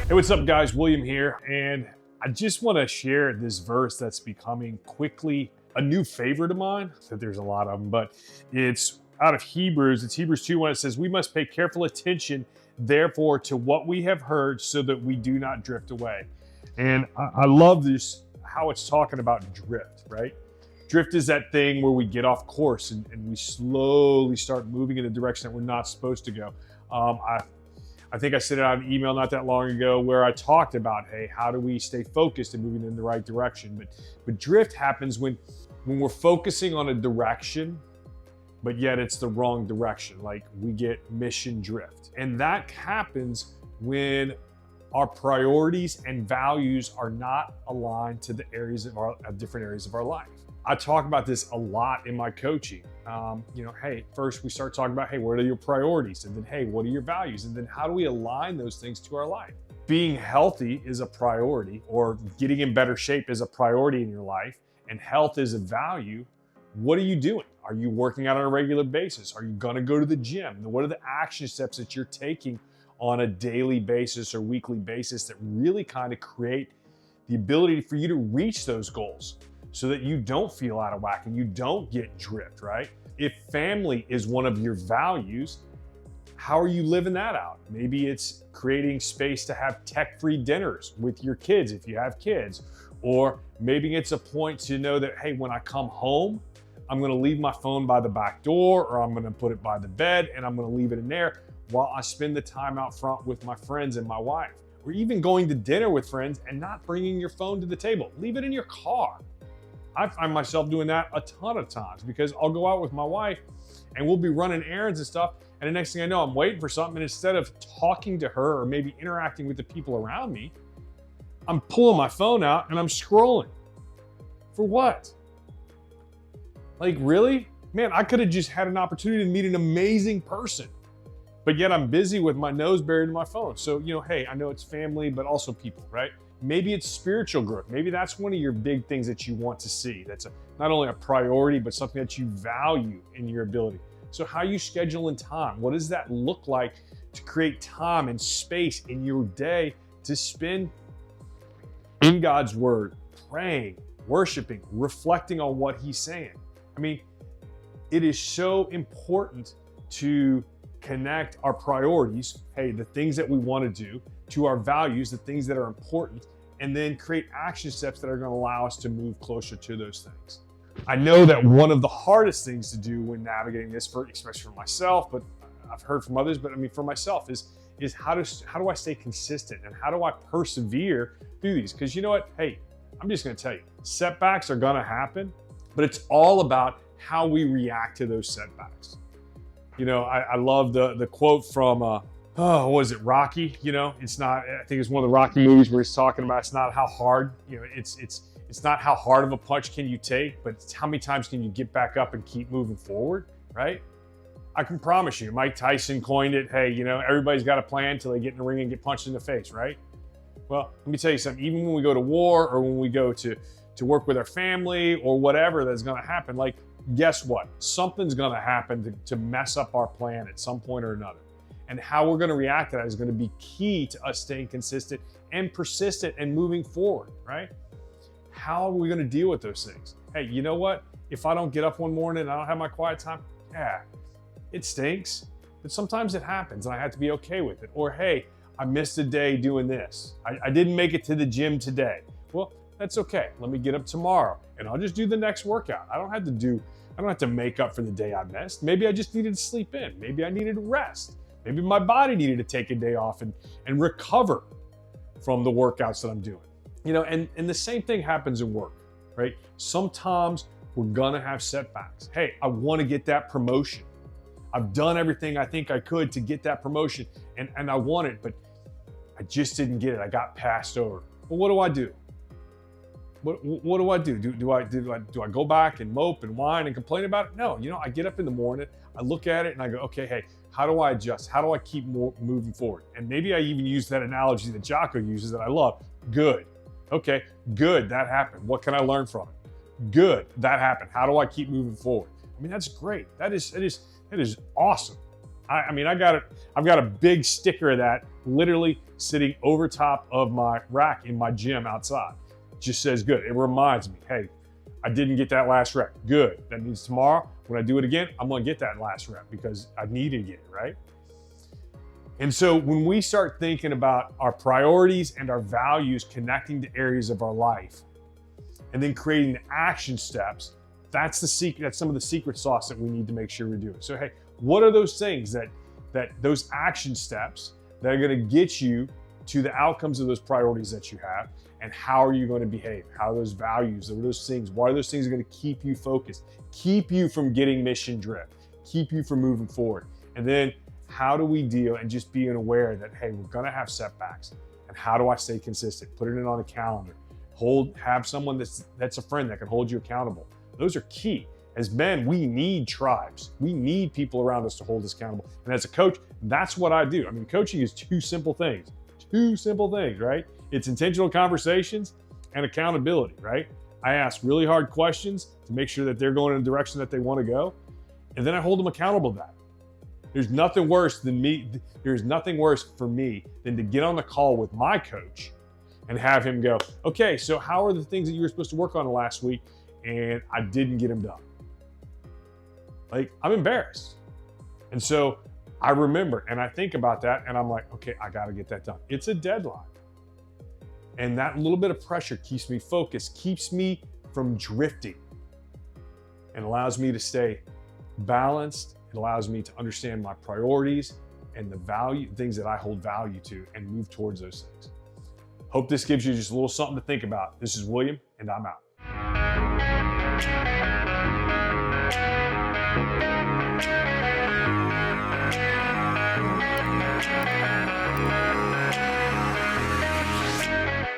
Hey, what's up, guys? William here, and I just want to share this verse that's becoming quickly a new favorite of mine. That there's a lot of them, but it's out of Hebrews. It's Hebrews 2 when it says, "We must pay careful attention, therefore, to what we have heard, so that we do not drift away." And I love this, how it's talking about drift, right? Drift is that thing where we get off course and we slowly start moving in a direction that we're not supposed to go. I think I sent out an email not that long ago where I talked about, hey, how do we stay focused and moving in the right direction? But drift happens when we're focusing on a direction, but yet it's the wrong direction. Like we get mission drift. And that happens when our priorities and values are not aligned to the areas of different areas of our life. I talk about this a lot in my coaching. Hey, first we start talking about, hey, what are your priorities? And then, hey, what are your values? And then how do we align those things to our life? Being healthy is a priority, or getting in better shape is a priority in your life, and health is a value. What are you doing? Are you working out on a regular basis? Are you gonna go to the gym? And what are the action steps that you're taking on a daily basis or weekly basis that really kind of create the ability for you to reach those goals, so that you don't feel out of whack and you don't get drift, right? If family is one of your values, how are you living that out? Maybe it's creating space to have tech-free dinners with your kids if you have kids. Or maybe it's a point to know that, hey, when I come home, I'm gonna leave my phone by the back door, or I'm gonna put it by the bed and I'm gonna leave it in there while I spend the time out front with my friends and my wife. Or even going to dinner with friends and not bringing your phone to the table. Leave it in your car. I find myself doing that a ton of times because I'll go out with my wife and we'll be running errands and stuff. And the next thing I know, I'm waiting for something. And instead of talking to her or maybe interacting with the people around me, I'm pulling my phone out and I'm scrolling. For what? Like, really? Man, I could have just had an opportunity to meet an amazing person, but yet I'm busy with my nose buried in my phone. So, hey, I know it's family, but also people, right? Maybe it's spiritual growth. Maybe that's one of your big things that you want to see. That's not only a priority, but something that you value in your ability. So how you schedule in time, what does that look like to create time and space in your day to spend in God's word, praying, worshiping, reflecting on what he's saying? I mean, it is so important to connect our priorities, hey, the things that we want to do, to our values, the things that are important, and then create action steps that are going to allow us to move closer to those things. I know that one of the hardest things to do when navigating this, especially for myself, but I've heard from others, but I mean for myself, is how do I stay consistent and how do I persevere through these? Because you know what? Hey, I'm just going to tell you, setbacks are going to happen, but it's all about how we react to those setbacks. I love the quote from what was it, Rocky? It's not, I think it's one of the Rocky movies where he's talking about it's not how hard, it's not how hard of a punch can you take, but it's how many times can you get back up and keep moving forward, right? I can promise you, Mike Tyson coined it, hey, everybody's got a plan until they get in the ring and get punched in the face, right? Well, let me tell you something, even when we go to war or when we go to work with our family or whatever that's gonna happen, like, guess what? Something's gonna happen to mess up our plan at some point or another. And how we're going to react to that is going to be key to us staying consistent and persistent and moving forward, right? How are we going to deal with those things? Hey, you know what? If I don't get up one morning and I don't have my quiet time, yeah, it stinks, but sometimes it happens and I have to be okay with it. Or, hey, I missed a day doing this. I didn't make it to the gym today. Well, that's okay. Let me get up tomorrow and I'll just do the next workout. I don't have to make up for the day I missed. Maybe I just needed to sleep in. Maybe I needed to rest. Maybe my body needed to take a day off and recover from the workouts that I'm doing. And the same thing happens in work, right? Sometimes we're gonna have setbacks. Hey, I wanna get that promotion. I've done everything I think I could to get that promotion and I want it, but I just didn't get it. I got passed over. Well, what do I do? What do I do? Do I go back and mope and whine and complain about it? No, I get up in the morning, I look at it and I go, okay, hey, how do I adjust? How do I keep moving forward? And maybe I even use that analogy that Jocko uses that I love. Good. Okay, good, that happened. What can I learn from it? Good, that happened. How do I keep moving forward? I mean, that's great. That is awesome. I've got a big sticker of that literally sitting over top of my rack in my gym outside. It just says good. It reminds me, hey, I didn't get that last rep. Good. That means tomorrow, when I do it again, I'm gonna get that last rep because I need to get it, right? And so when we start thinking about our priorities and our values connecting to areas of our life, and then creating the action steps, that's the secret. That's some of the secret sauce that we need to make sure we're doing. So, hey, what are those things that those action steps that are going to get you to the outcomes of those priorities that you have, and how are you going to behave? How are those values? What are those things? Why are those things going to keep you focused, keep you from getting mission drift, keep you from moving forward? And then how do we deal and just being aware that, hey, we're going to have setbacks, and how do I stay consistent? Put it on a calendar. Have someone that's a friend that can hold you accountable. Those are key. As men, we need tribes. We need people around us to hold us accountable. And as a coach, that's what I do. I mean, coaching is two simple things, right? It's intentional conversations and accountability, right? I ask really hard questions to make sure that they're going in the direction that they want to go. And then I hold them accountable to that. There's nothing worse for me than to get on the call with my coach and have him go, okay, so how are the things that you were supposed to work on last week and I didn't get them done? Like, I'm embarrassed. And so I remember and I think about that and I'm like, okay, I gotta get that done. It's a deadline. And that little bit of pressure keeps me focused, keeps me from drifting, and allows me to stay balanced. It allows me to understand my priorities and the things that I hold value to, and move towards those things. Hope this gives you just a little something to think about. This is William, and I'm out.